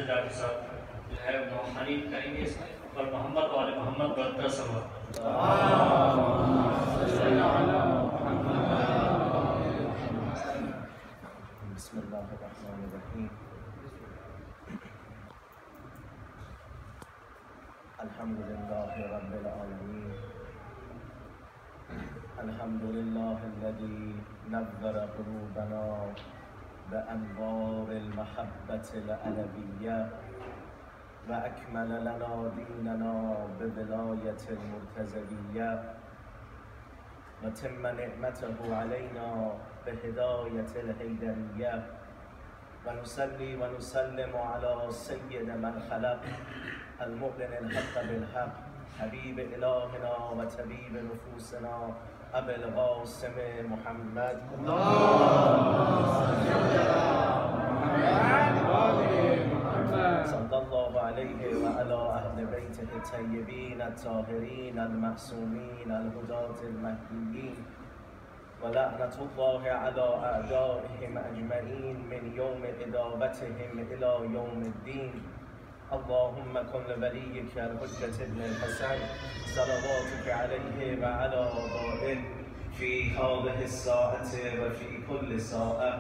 हाफिज़ जाफर साहब जो है नौहानी करेंगे इसमें और मोहम्मद वाले मोहम्मद बरतर सवा। बिस्मिल्लाहिर्रहमानिर्रहीम। अल्हम्दुलिल्लाहि रब्बिल आलमीन। अल्हम्दुलिल्लाहिल्लज़ी नव्वरा क़ुलूबना बिअनवारिल महब्बतिल अलविय्या व अकमल लना दीनना बिविलायतिल मुर्तज़विय्या व तम्म निअमतहु अलैना बिहिदायतिल हैदरिय्या व नुसल्ली व नुसल्लिमु अला सय्यिद मन खलक़ المؤمن الحق بالحق حبيب إلهنا وطبيب نفوسنا أبي القاسم محمد صلى الله عليه وعلى أهل بيته الطيبين الطاهرين المعصومين الهداة المهديين ولعنة الله على أعدائهم أجمعين من يوم إدابتهم إلى يوم الدين. اللهم كن لوليك الحجة ابن الحسن صلواتك عليه وعلى آبائه في هذه الساعة وفي كل ساعة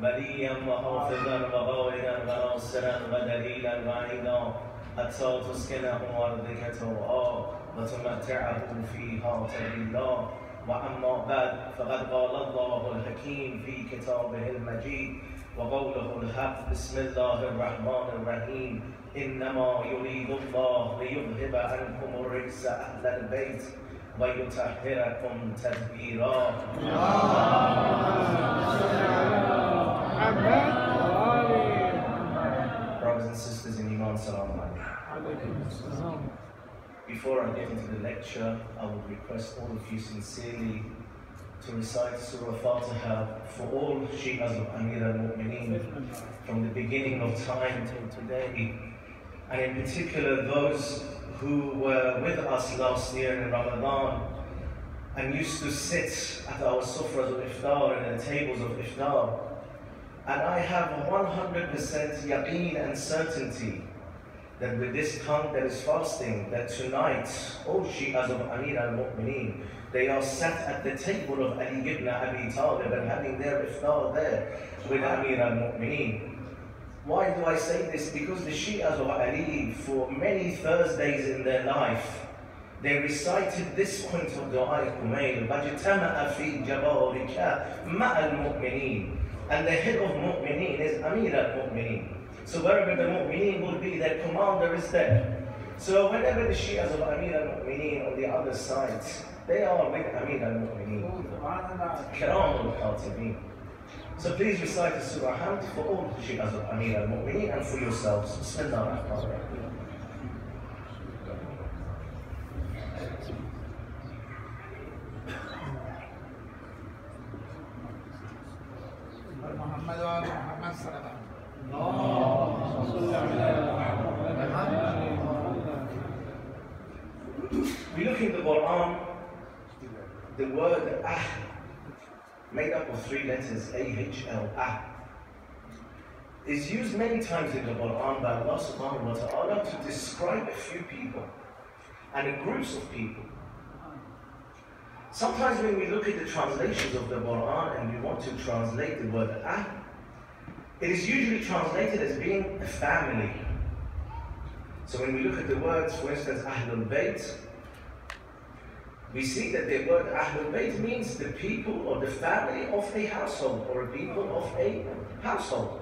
وليا وحافظا وغائدا وناصرا ودليلا وعينا حتى تسكنه أرضك طوعا وتمتعه فيها طويلا. وأما بعد فقد قال الله الحكيم في كتابه المجيد وقوله الحق بسم الله الرحمن الرحيم إنما يريد الله ليذهب عنكم الرجس أهل البيت ويطهركم تطهيرا. Brothers and sisters in Iman, Assalamu alaikum. Before I get into the lecture, I would request all of you sincerely to recite Surah Fatiha for all Shi'as of Amir al-Mu'mineen from the beginning of time till today, and in particular those who were with us last year in Ramadan and used to sit at our sufras of iftar and the tables of iftar. And I have 100% yaqeen and certainty that with this tongue that is fasting, that tonight all Shi'as of Amir al-Mu'mineen, they are sat at the table of Ali ibn Abi Talib and having their iftar there with Amir al-Mu'mineen. Why do I say this? Because the Shi'as of Ali, for many Thursdays in their life, they recited this point of dua komail, وَاجْتَمَعَ فِي جَبَارِكَ مَعَ الْمُؤْمِنِينَ. And the head of Mu'mineen is Amir al-Mu'mineen. So wherever the Mu'mineen will be, their commander is there. So whenever the Shi'as of Amir al-Mu'mineen on the other side, they are with Amir al-Mu'mineen. Kiram al-Khatibeen. So please recite the Surah Hamd for all the Shi'as of Amir al-Mu'mineen and for yourselves. Bismillah ar-Rahman ar-Rahim. We look in the Quran, the word ah, made up of 3 letters, A-H-L, ah, is used many times in the Quran by Allah subhanahu wa ta'ala to describe a few people and groups of people. Sometimes when we look at the translations of the Quran and we want to translate the word ah, it is usually translated as being a family. So when we look at the words, for instance, Ahlul Bayt, we see that the word Ahlul Bayt means the people or the family of a household or a people of a household.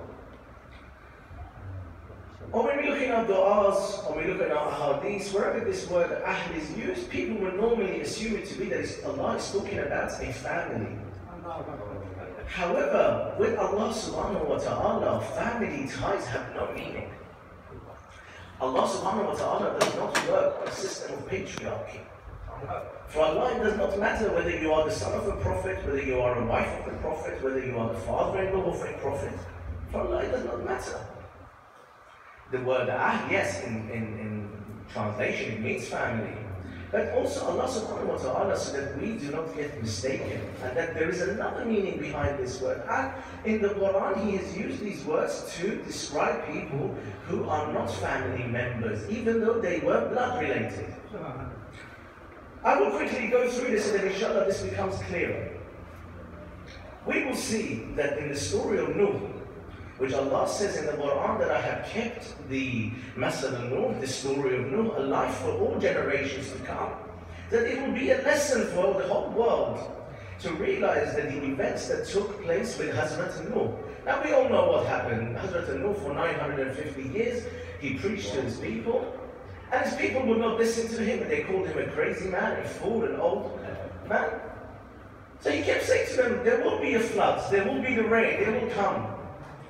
Or when we look in our du'as, or we look at our hadiths, wherever this word Ahl is used, people will normally assume it to be that Allah is talking about a family. However, with Allah subhanahu wa ta'ala, family ties have no meaning. Allah subhanahu wa ta'ala does not work on a system of patriarchy. For Allah, it does not matter whether you are the son of a prophet, whether you are a wife of a prophet, whether you are the father-in-law of a prophet. For Allah, it does not matter. The word ah, yes, in translation, it means family. But also Allah subhanahu wa ta'ala so that we do not get mistaken, and that there is another meaning behind this word. And in the Quran, He has used these words to describe people who are not family members, even though they were blood related. I will quickly go through this, and then inshallah this becomes clearer. We will see that in the story of Nuh, which Allah says in the Quran that I have kept the Masal al-Nuh, the story of Nuh, alive for all generations to come, that it will be a lesson for the whole world to realize that the events that took place with Hazrat Nuh. Now we all know what happened. Hazrat Nuh for 950 years, he preached to his people, and his people would not listen to him, and they called him a crazy man, a fool, an old man. So he kept saying to them, there will be a flood, there will be the rain, they will come.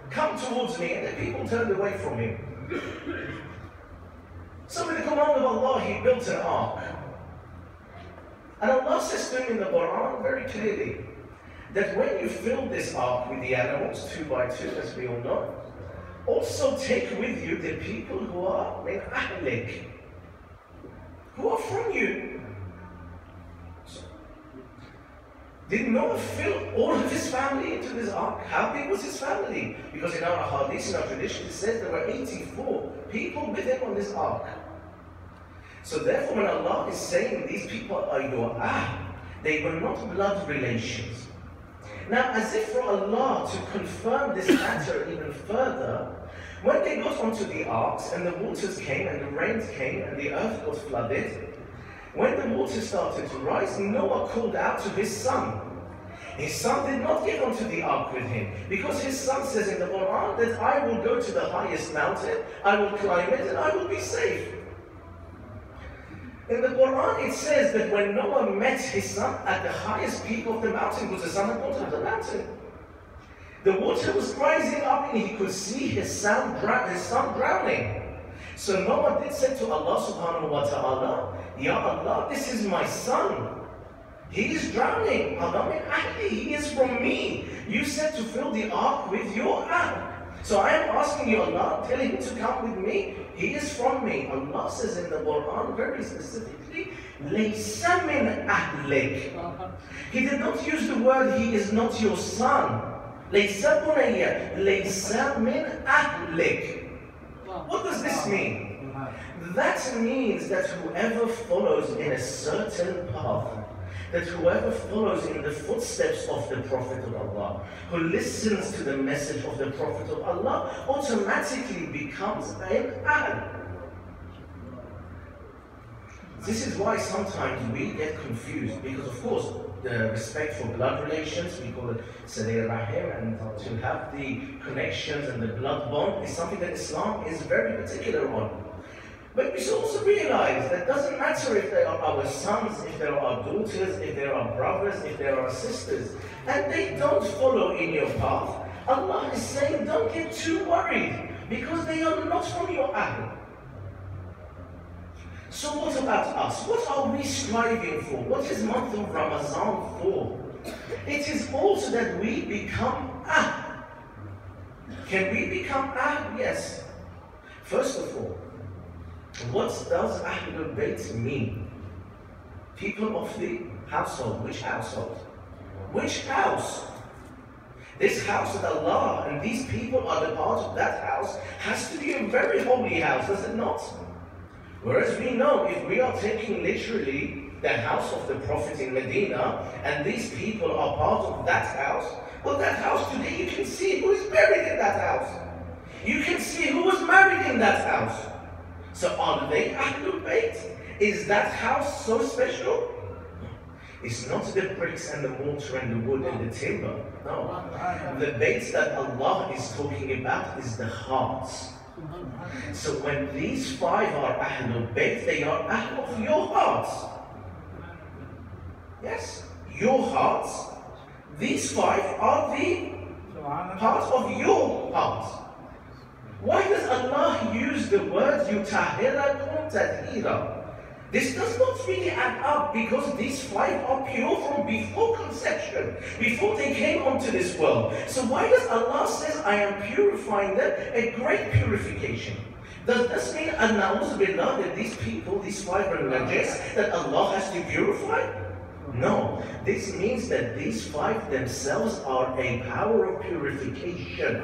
Come towards me, and the people turned away from him. So with the command of Allah, he built an ark. And Allah says to him in the Quran very clearly, that when you fill this ark with the animals, 2 by 2, as we all know, also take with you the people who are min ahlik, who are from you. Did Noah fill all of his family into this ark? How big was his family? Because in our hadith, in our tradition, it says there were 84 people with him on this ark. So therefore, when Allah is saying these people are your they were not blood relations. Now, as if for Allah to confirm this matter even further, when they got onto the arks and the waters came and the rains came and the earth got flooded, when the water started to rise, Noah called out to his son. His son did not get onto the ark with him, because his son says in the Quran that I will go to the highest mountain, I will climb it, and I will be safe. In the Quran it says that when Noah met his son at the highest peak of the mountain, because the son had gone to the mountain, the water was rising up and he could see his son drowning. So Noah did say to Allah subhanahu wa ta'ala, Ya Allah, this is my son. He is drowning. He is from me. You said to fill the ark with your ahl. So I am asking you, Allah, tell him to come with me. He is from me. Allah says in the Quran very specifically, لَيْسَ مِنْ أَهْلِكَ. He did not use the word, he is not your son. لَيْسَ بُنَيَّ لَيْسَ مِنْ أَهْلِكَ. What does this mean? That means that whoever follows in a certain path, that whoever follows in the footsteps of the Prophet of Allah, who listens to the message of the Prophet of Allah, automatically becomes an ahl. This is why sometimes we get confused, because of course the respect for blood relations, we call it Sadir Rahim, and to have the connections and the blood bond is something that Islam is very particular on. But we should also realize that it doesn't matter if they are our sons, if they are our daughters, if they are our brothers, if they are our sisters, and they don't follow in your path. Allah is saying don't get too worried, because they are not from your ahl. So what about us? What are we striving for? What is month of Ramazan for? It is also that we become ahl. Can we become ahl? Yes. First of all, what does Ahlul Bayt mean? People of the household. Which household? Which house? This house that Allah and these people are the part of that house has to be a very holy house, does it not? Whereas we know, if we are taking literally the house of the Prophet in Medina, and these people are part of that house, well, that house today, you can see who is buried in that house. You can see who was married in that house. So are they Ahlul Bayt? Is that house so special? It's not the bricks and the mortar and the wood and the timber. No. The Bayt that Allah is talking about is the hearts. So when these 5 are Ahlul Bayt, they are Ahl of your hearts. Yes, your hearts. These 5 are the part of your hearts. Why does Allah use the word yutahhirakum tadhira? This does not really add up, because these 5 are pure from before conception, before they came onto this world. So why does Allah say, I am purifying them? A great purification. Does this mean, Na'udhu billah, that these people, these 5 are najis, that Allah has to purify? No. This means that these 5 themselves are a power of purification.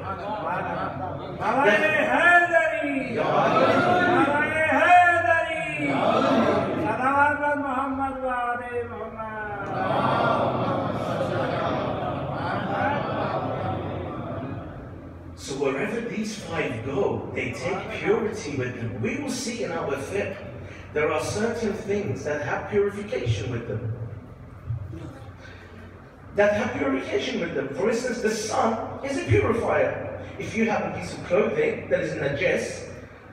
So wherever these 5 go, they take purity with them. We will see in our fiqh, there are certain things that have purification with them. For instance, the sun is a purifier. If you have a piece of clothing that is najis,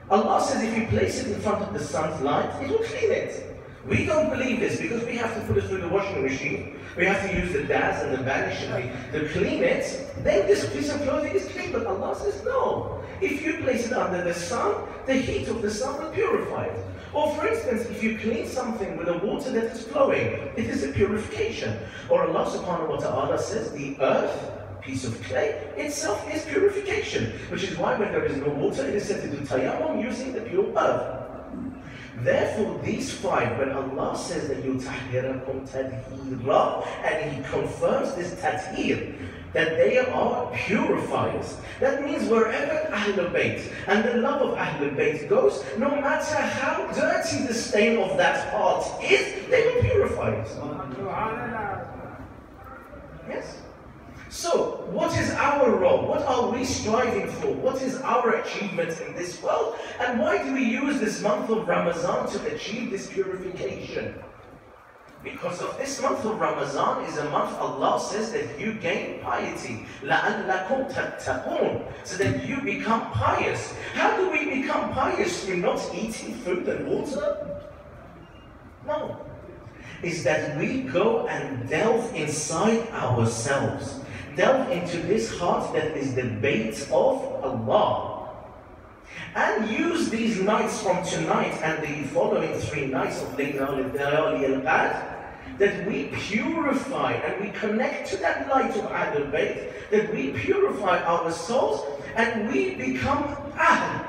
Allah says if you place it in front of the sun's light, it will clean it. We don't believe this because we have to put it through the washing machine. We have to use the daz and the vanish to clean it. Then this piece of clothing is clean. But Allah says no. If you place it under the sun, the heat of the sun will purify it. Or for instance, if you clean something with a water that is flowing, it is a purification. Or Allah subhanahu wa ta'ala says the earth, piece of clay, itself is purification. Which is why when there is no water, it is said to do tayammum using the pure earth. Therefore, these 5, when Allah says that yutahhirakum tadhira, and He confirms this tathir, that they are purifiers. That means wherever Ahlul Bayt and the love of Ahlul Bayt goes, no matter how dirty the stain of that heart is, they will purify it. Yes? So, what is our role? What are we striving for? What is our achievement in this world? And why do we use this month of Ramazan to achieve this purification? Because of this month of Ramazan is a month Allah says that you gain piety. لَعَلَّكُمْ تَتَّقُونَ, so that you become pious. How do we become pious? Through not eating food and water? No. Is that we go and delve inside ourselves. Delve into this heart that is the bait of Allah. And use these nights from tonight and the following 3 nights of Layali al-Qadr, that we purify and we connect to that light of Ahlul Bayt, that we purify our souls and we become Ahl.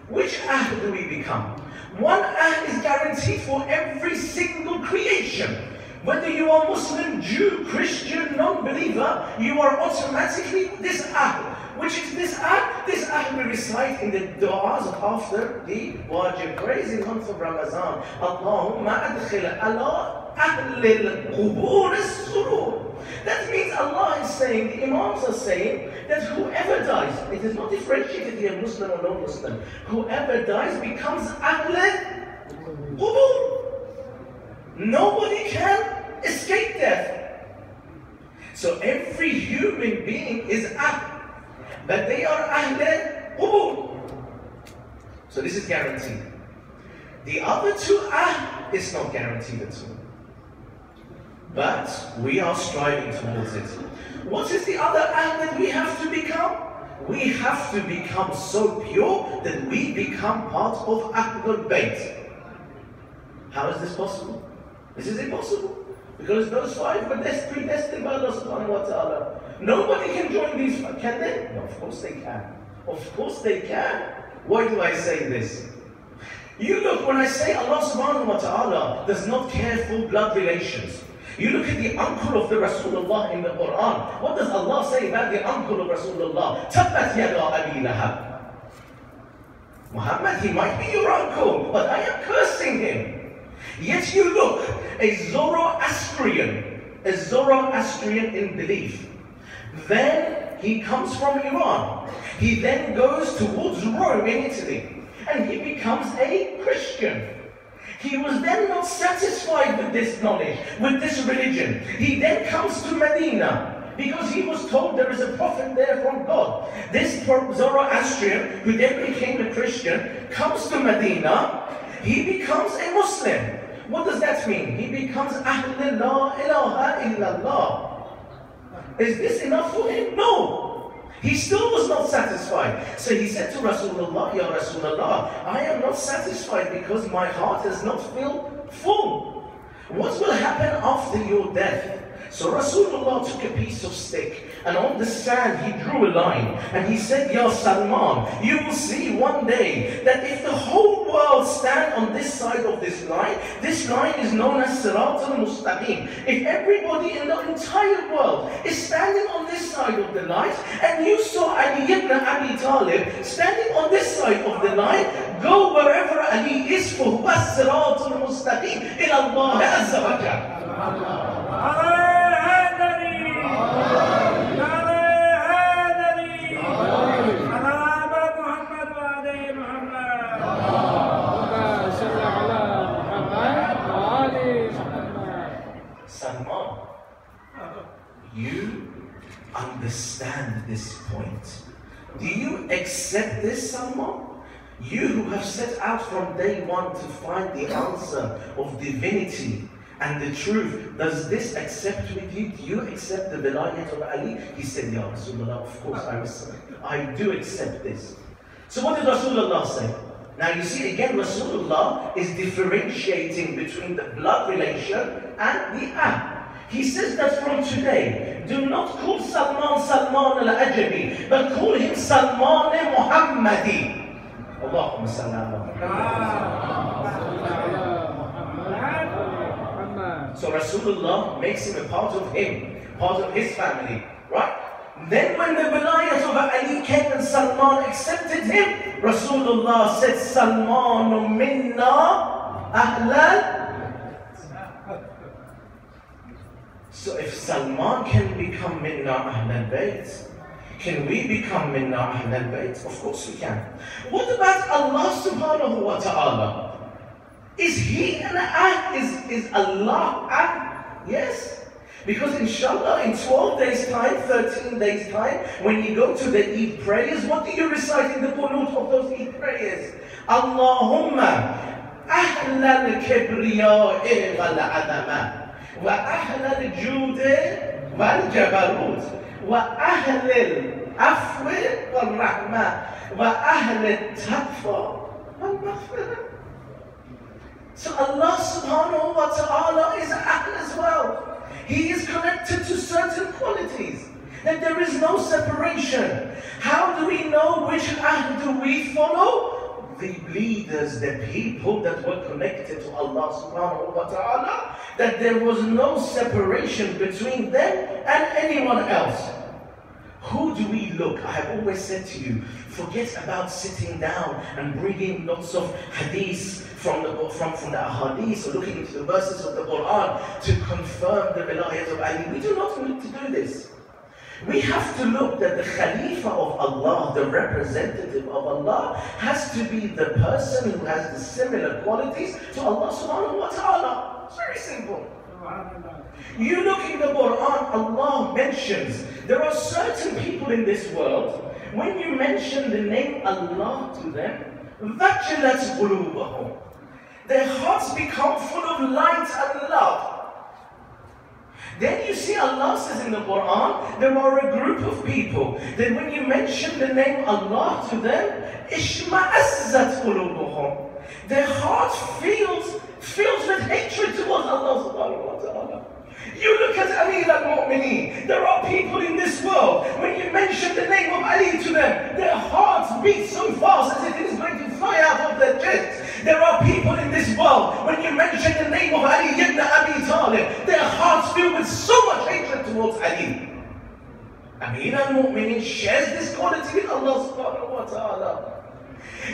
Which Ahl do we become? One Ahl is guaranteed for every single creation. Whether you are Muslim, Jew, Christian, non-believer, you are automatically this Ahl. Which is this Ahl? This Ahl we recite in the du'as after the wajib praise in the month of Ramazan. Allahumma adkhil ala ahlil qubur as-surur. That means Allah is saying, the Imams are saying, that whoever dies, it is not differentiated here Muslim or non-Muslim, whoever dies becomes ahlil qubur. Nobody can escape death. So every human being is Ahl, but they are Ahlul Qubur. So this is guaranteed. The other 2 Ahl is not guaranteed at all. But we are striving towards it. What is the other Ahl that we have to become? We have to become so pure that we become part of Ahlul Bayt. How is this possible? This is impossible. Because those 5 were predestined by Allah subhanahu wa ta'ala. Nobody can join these 5. Can they? No, of course they can. Of course they can. Why do I say this? You look, when I say Allah subhanahu wa ta'ala does not care for blood relations. You look at the uncle of the Rasulullah in the Quran. What does Allah say about the uncle of Rasulullah? Tabbat yada Abi Lahab. Muhammad, he might be your uncle, but I am cursing him. Yet you look, a Zoroastrian in belief. Then he comes from Iran. He then goes towards Rome in Italy. And he becomes a Christian. He was then not satisfied with this knowledge, with this religion. He then comes to Medina. Because he was told there is a prophet there from God. This Zoroastrian, who then became a Christian, comes to Medina. He becomes a Muslim. What does that mean? He becomes Ahl la ilaha illallah. Is this enough for him? No. He still was not satisfied. So he said to Rasulullah, Ya Rasulullah, I am not satisfied because my heart is not filled full. What will happen after your death? So Rasulullah took a piece of stick and on the sand he drew a line and he said, Ya Salman, you will see one day that if the whole world stand on this side of this line is known as Sirat al-Mustaqim. If everybody in the entire world is standing on this side of the line and you saw Ali ibn Abi Talib standing on this side of the line, go wherever Ali is for huwa Sirat al-Mustaqim ila Allah Azza wa Jalla. Salman, you understand this point. Do you accept this, Salman? You who have set out from day one to find the answer of divinity and the truth, does this accept with you? Do you accept the vilayat of Ali? He said, Ya Rasulullah, of course I do accept this. So what did Rasulullah say? Now you see again, Rasulullah is differentiating between the blood relation and the ahm. He says that from today, do not call Salman Salman al-Ajabi, but call him Salman Muhammadi. Allahumma salli ala Muhammad. So Rasulullah makes him a part of him, part of his family, right? Then when the vilayat of Ali came and Salman accepted him, Rasulullah said, Salman minna ahlan. So if Salman can become minna ahlal bayt, can we become minna ahlal bayt? Of course we can. What about Allah subhanahu wa ta'ala? Is he an ahl? Is Allah ahl? Yes. Because inshallah in 12 days time, 13 days time, when you go to the Eid prayers, what do you recite in the qunut of those Eid prayers? Allahumma ahlal kibriya'i wal adama wa ahlal judi wal jabarut wa ahlal afwi wal rahma wa ahlal taqwa wal maghfirah. So Allah subhanahu wa ta'ala is ahl as well. He is connected to certain qualities. That there is no separation. How do we know which ahl do we follow? The leaders, the people that were connected to Allah subhanahu wa ta'ala, that there was no separation between them and anyone else. Who do we look? I have always said to you, forget about sitting down and bringing lots of hadiths from the ahadith or looking into the verses of the Quran to confirm the vilayat of Ali. We do not need to do this. We have to look that the Khalifa of Allah, the representative of Allah, has to be the person who has the similar qualities to Allah subhanahu wa ta'ala. It's very simple. You look in the Quran, Allah mentions there are certain people in this world, when you mention the name Allah to them, وَجِلَتْ قُلُوبَهُمْ, their hearts become full of light and love. Then you see Allah says in the Quran, there are a group of people that when you mention the name Allah to them, إِشْمَأَزَّتْ قُلُوبُهُمْ, their heart feels with hatred towards Allah subhanahu wa ta'ala. You look at Amir al-Mu'mineen, there are people in this world, when you mention the name of Ali to them, their hearts beat so fast as if it is going to fly out of their chests. There are people in this world, when you mention the name of Ali ibn Abi Talib, their hearts fill with so much hatred towards Ali. Amir al-Mu'mineen shares this quality with Allah subhanahu wa ta'ala.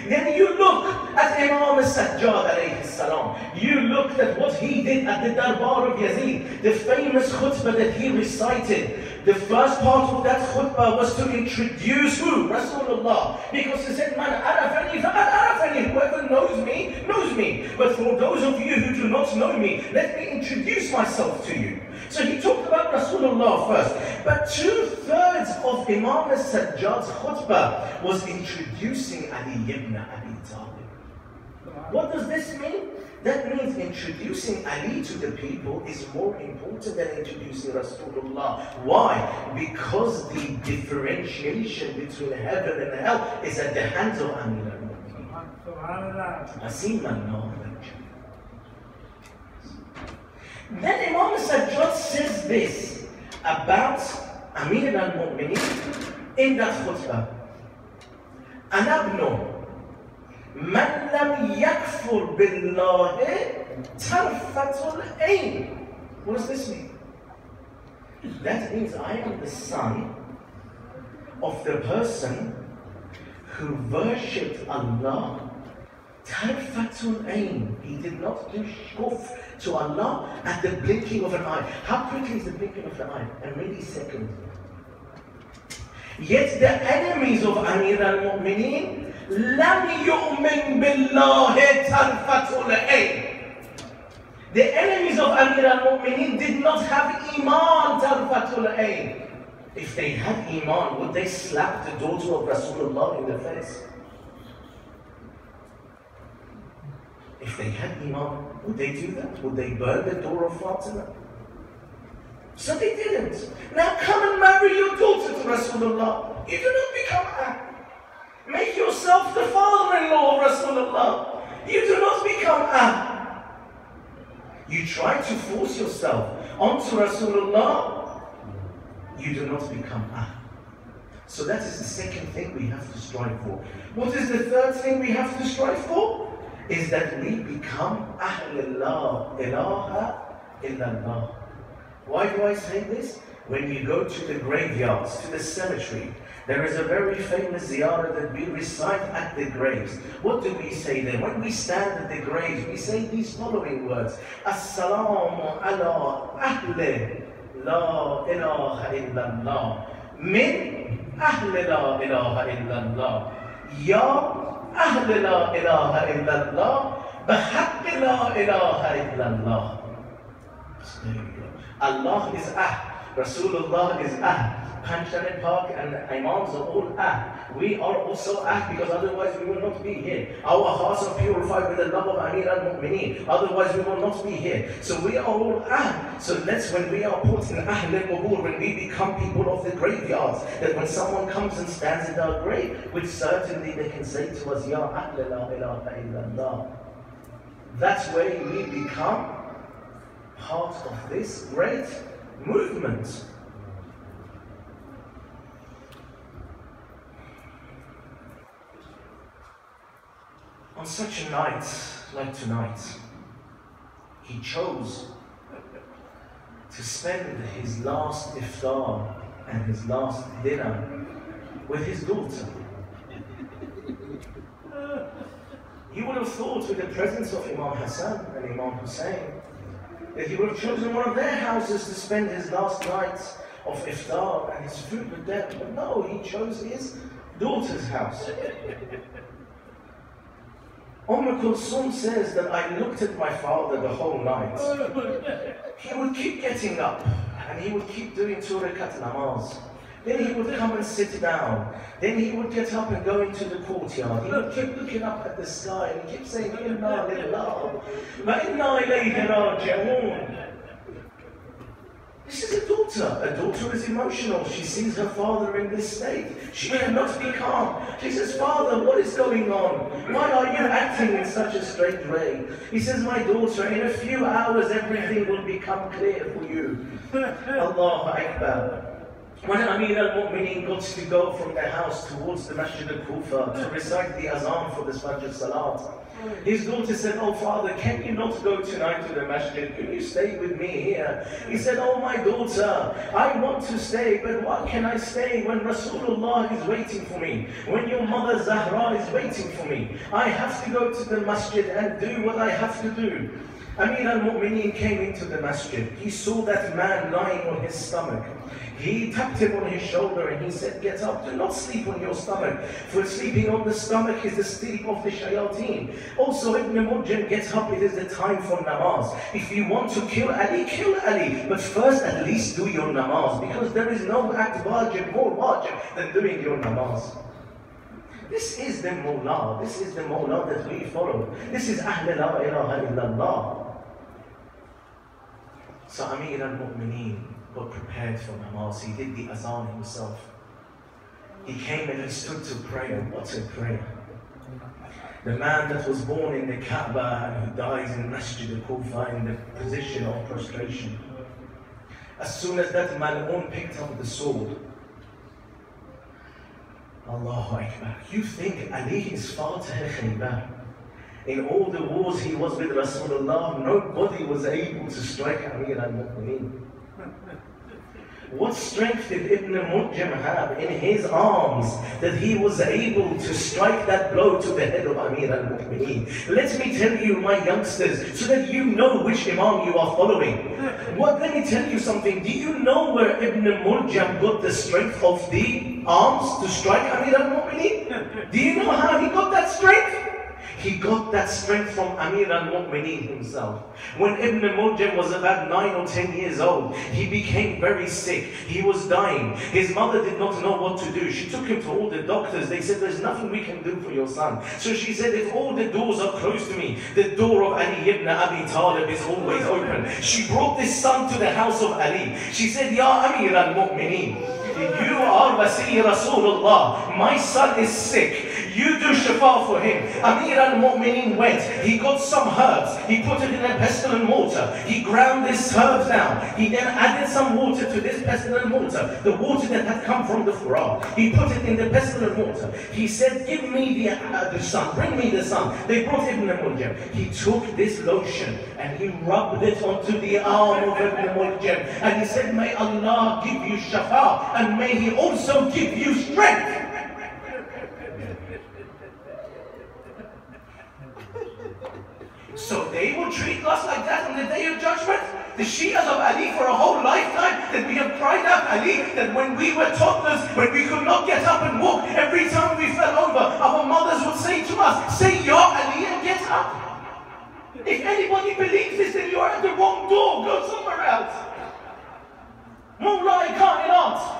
Then you look at Imam al-Sajjad alayhi salam. You looked at what he did at the Darbar of Yazid, the famous khutbah that he recited. The first part of that khutbah was to introduce who? Rasulullah. Because he said, Man arafani faqad arafani. Whoever knows me, knows me. But for those of you who do not know me, let me introduce myself to you. So he talked about Rasulullah first. But 2/3 of Imam al-Sajjad's khutbah was introducing Ali ibn Abi Talib. What does this mean? That means introducing Ali to the people is more important than introducing Rasulullah. Why? Because the differentiation between heaven and hell is at the hands of Amir al-Mu'mineen. Then Imam Sajjad says this about Amir al-Mu'mineen in that khutbah. Anabno, man lam yakfur billahi tarfatul ayn. What does this mean? That means I am the son of the person who worshipped Allah tarfatul ayn. He did not do shukr to Allah at the blinking of an eye. How quickly is the blinking of an eye? A millisecond. Yet the enemies of Amir al-Mu'mineen lam yu'min billahi tarfatul ayn. The enemies of Amir al-Mu'mineen did not have iman tarfatul ayn. If they had iman, would they slap the daughter of Rasulullah in the face? If they had iman, would they do that? Would they burn the door of Fatima? So they didn't. Now come and marry your daughter to Rasulullah. You do not become Ahl. Make yourself the father-in-law of Rasulullah. You do not become Ahl. You try to force yourself onto Rasulullah, you do not become Ahl. So that is the second thing we have to strive for. What is the third thing we have to strive for? Is that we become Ahlullah, ilaha illallah. Why do I say this? When you go to the graveyards, to the cemetery, there is a very famous ziyarah that we recite at the graves. What do we say then? When we stand at the graves, we say these following words. As-salamu ala ahli la ilaha illallah. Min ahli la ilaha illallah. Ya ahli la ilaha illallah. Bahaqqi la ilaha illallah. There you go. Allah is Ahl. Rasulullah is Ahl. Panchani Park and the Imams are all Ahl. We are also Ahl because otherwise we will not be here. Our hearts are purified with the love of Amir al-Mu'mineen. Otherwise we will not be here. So we are all Ahl. So that's when we are put in Ahl al-Qubur, when we become people of the graveyards. That when someone comes and stands in our grave, which certainly they can say to us, Ya Ahl la ilaha illallah. That's where we become part of this great movement. On such a night like tonight, he chose to spend his last iftar and his last dinner with his daughter. You would have thought, with the presence of Imam Hassan and Imam Hussein, that he would have chosen one of their houses to spend his last night of iftar and his food with them. But no, he chose his daughter's house. Kulsum says that I looked at my father the whole night. He would keep getting up and he would keep doing 2 rakat namaz. Then he would come and sit down. Then he would get up and go into the courtyard. He would keep looking up at the sky and he kept saying, Inna lillah wa inna ilayhi raji'un. This is a daughter. A daughter is emotional. She sees her father in this state. She cannot be calm. She says, Father, what is going on? Why are you acting in such a strange way? He says, my daughter, in a few hours everything will become clear for you. Allahu Akbar. When Amir al-Mu'mineen got to go from their house towards the Masjid al-Kufa to recite the azan for the Fajr Salat, his daughter said, oh father, can you not go tonight to the masjid? Can you stay with me here? He said, oh my daughter, I want to stay, but what can I stay when Rasulullah is waiting for me? When your mother Zahra is waiting for me? I have to go to the masjid and do what I have to do. Amir al-Mu'mineen came into the masjid. He saw that man lying on his stomach. He tapped him on his shoulder and he said, get up, do not sleep on your stomach, for sleeping on the stomach is the sleep of the shayateen. Also, Ibn Mujim, get up, it is the time for namaz. If you want to kill Ali, but first at least do your namaz, because there is no act wajib, more wajib than doing your namaz. This is the Mawla, this is the Mawla that we follow. This is Ahl la ilaha illallah. So Amir al-Mu'mineen got prepared for namaz. He did the azan himself. He came and he stood to prayer. What a prayer. The man that was born in the Kaaba and who dies in Masjid al-Kufa in the position of prostration. As soon as that mal'un picked up the sword, Allahu Akbar. You think Ali is Fatih Khaybar? In all the wars he was with Rasulullah, nobody was able to strike Amir al-Mu'mineen. What strength did Ibn Muljam have in his arms that he was able to strike that blow to the head of Amir al-Mu'mineen? Let me tell you, my youngsters, so that you know which Imam you are following. Let me tell you something. Do you know where Ibn Muljam got the strength of the arms to strike Amir al-Mu'mineen? Do you know how he got that strength? He got that strength from Amir al-Mu'mineen himself. When Ibn Muljam was about 9 or 10 years old, he became very sick. He was dying. His mother did not know what to do. She took him to all the doctors. They said, there's nothing we can do for your son. So she said, if all the doors are closed to me, the door of Ali ibn Abi Talib is always open. She brought this son to the house of Ali. She said, Ya Amir al-Mu'mineen, you are Wasi Rasulullah. My son is sick. You do shafa for him. Amir al-Mu'mineen went. He got some herbs. He put it in a pestle and mortar. He ground this herbs down. He then added some water to this pestle and mortar. The water that had come from the Furat. He put it in the pestle and mortar. He said, give me the son. Bring me the son. They brought Ibn Muljam. He took this lotion and he rubbed it onto the arm of Ibn Muljam. And he said, may Allah give you shafa and may He also give you strength. So they will treat us like that on the Day of Judgment? The Shias of Ali for a whole lifetime, that we have cried out Ali, that when we were toddlers, when we could not get up and walk, every time we fell over, our mothers would say to us, say Ya Ali and get up. If anybody believes this, then you're at the wrong door, go somewhere else. Mullah Kainat.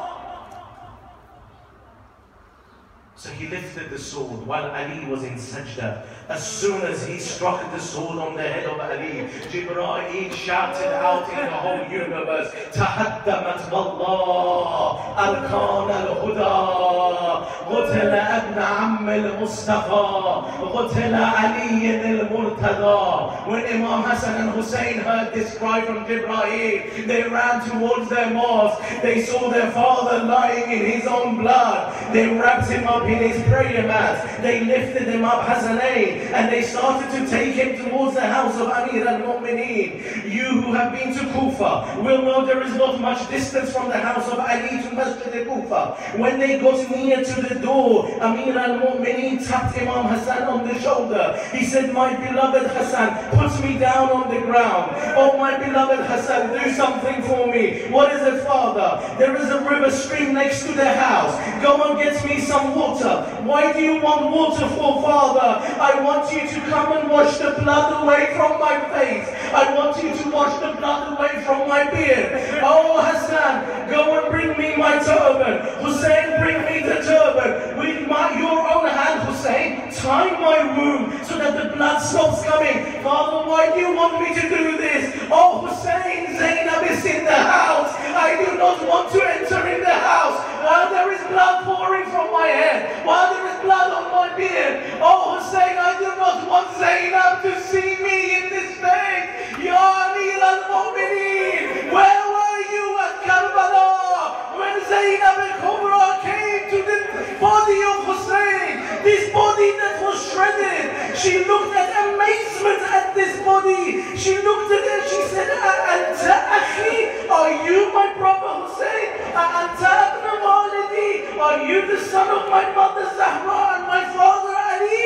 So he lifted the sword while Ali was in sajda. As soon as he struck the sword on the head of Ali, Jibreel shouted out in the whole universe, Tahaddamat wallah, arkan al-huda, qutila ibn amm al-Mustafa, qutila Ali al-Murtada. When Imam Hassan and Hussein heard this cry from Jibreel, they ran towards their mosque. They saw their father lying in his own blood. They wrapped him up in his prayer mat. They lifted him up, Hasanain, and they started to take him towards the house of Amir al-Mu'mineen. You who have been to Kufa will know there is not much distance from the house of Ali to Masjid al-Kufa. When they got near to the door, Amir al-Mu'mineen tapped Imam Hassan on the shoulder. He said, my beloved Hassan, put me down on the ground. Oh my beloved Hassan, do something for me. What is it, father? There is a river stream next to the house. Go and get me some water. Why do you want water for, father? I want you to come and wash the blood away from my face. I want you to wash the blood away from my beard. Oh Hassan, go and bring me my turban. Hussein, bring me the turban. With your own hand, Hussein, tie my wound so that the blood stops coming. Father, why do you want me to do this? Oh Hussein, Zainab is in the house. I do not want to enter in the house while there is blood pouring from my head, while there is blood on my beard. Oh Hussein, I do not want Zainab to see me in this state. Ya Amir al-Mu'mineen, where were you at Karbala when Zainab al-Kubra came to the body of Hussein? This body that was shredded. She looked at amazement at this body. She looked at it, she said, Anta akhi, are you my brother Hussein? Anta ibn walidi, are you the son of my mother Zahra and my father Ali?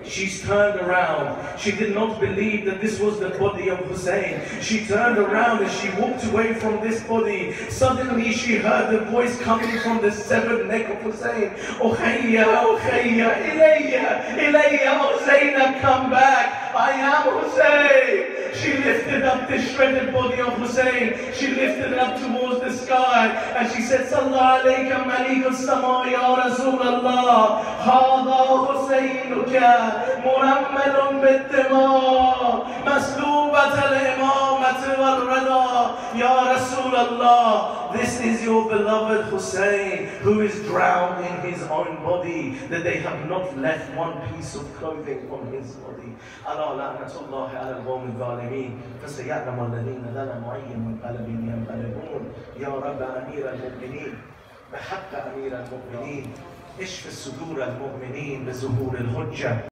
She's turned around. She did not believe that this was the body of Hussein. She turned around and she walked away from this body. Suddenly she heard the voice coming from the severed neck of Hussein. Ukhayya, Ukhayya, Ilayya, Ilayya, oh Zainab, come back. I am Hussein. She lifted up the shredded body of Hussein. She lifted it up towards the sky and she said, Sallallahu alayka malik as-sama ya Rasulallah. Hada Husaynuka murammalun bid-dima maslubat al-imam الرحمة والرضا. Ya Rasulullah, this is your beloved Hussein who is drowned in his own body, that they have not left one piece of clothing on his body. ألا لعنة الله على القوم الظالمين فسيعلم الذين ظلموا أي منقلب ينقلبون. يا رب أمير المؤمنين بحق أمير المؤمنين اشف صدور المؤمنين بظهور الحجة.